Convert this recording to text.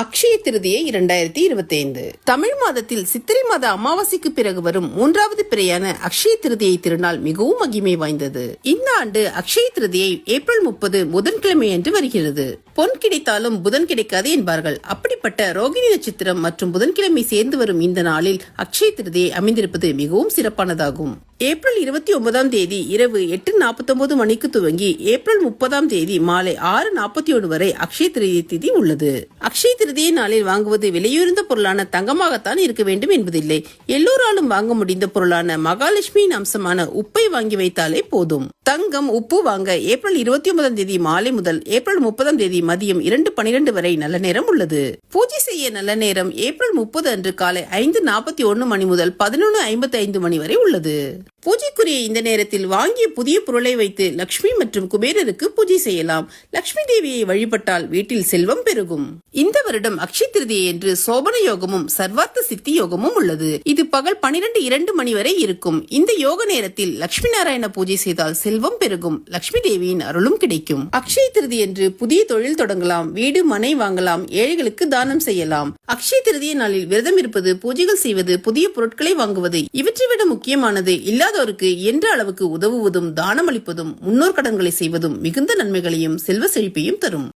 அக்ஷய திருதியை 2025 தமிழ் மாதத்தில் சித்திரை மாத அமாவாசைக்கு பிறகு வரும் மூன்றாவது பிறையான அக்ஷய திருதியை திருநாள் மிகவும் மகிமை வாய்ந்தது. இந்த ஆண்டு அக்ஷய திருதியை ஏப்ரல் 30 புதன்கிழமை அன்று வருகிறது. பொன் கிடைத்தாலும் புதன் கிடைக்காது என்பார்கள். அப்படிப்பட்ட ரோகிணி நட்சத்திரம் மற்றும் புதன்கிழமை சேர்ந்து வரும் இந்த நாளில் அக்ஷய திருதியை அமைந்திருப்பது மிகவும் சிறப்பானதாகும். ஏப்ரல் 29ஆம் தேதி இரவு 8:49 மணிக்கு துவங்கி ஏப்ரல் 30ஆம் தேதி மாலை 6:41 வரை அக்ஷய திருதியை திதி உள்ளது. அக்ஷய திருதியை நாளில் வாங்குவது விலையுயர்ந்த பொருளான தங்கமாகத்தான் இருக்க வேண்டும் என்பதில்லை. எல்லோராலும் வாங்க முடிந்த பொருளான மகாலட்சுமியின் அம்சமான உப்பை வாங்கி வைத்தாலே போதும். தங்கம், உப்பு வாங்க ஏப்ரல் 29ஆம் தேதி மாலை முதல் ஏப்ரல் 30ஆம் தேதி மதியம் 2:12 வரை நல்ல நேரம் உள்ளது. பூஜை செய்ய நல்ல நேரம் ஏப்ரல் 30 அன்று காலை 5:41 மணி முதல் 11:55 மணி வரை உள்ளது. பூஜைக்குரிய இந்த நேரத்தில் வாங்கிய புதிய பொருளை வைத்து லட்சுமி மற்றும் குபேரருக்கு பூஜை செய்யலாம். லட்சுமி தேவியை வழிபட்டால் வீட்டில் செல்வம் பெருகும். இந்த வருடம் அக்ஷய திருதியை என்று சோபன யோகமும் சர்வார்த்த சித்தி யோகமும் உள்ளது. இது பகல் 12:02 மணி வரை இருக்கும். இந்த யோக நேரத்தில் லட்சுமி நாராயண பூஜை செய்தால் செல்வம் பெருகும். லட்சுமி தேவியின் அருளும் கிடைக்கும். அக்ஷய திருதி என்று புதிய தொழில் தொடங்கலாம். வீடு மனை வாங்கலாம். ஏழைகளுக்கு தானம் செய்யலாம். அக்ஷய திருதிய நாளில் விரதம் இருப்பது, பூஜைகள் செய்வது, புதிய பொருட்களை வாங்குவது இவற்றை விட முக்கியமானது இல்லாதோருக்கு என்ற அளவுக்கு உதவுவதும், தானம் அளிப்பதும், முன்னோர் கடன்களை செய்வதும் மிகுந்த நன்மைகளையும் செல்வ செழிப்பையும் தரும்.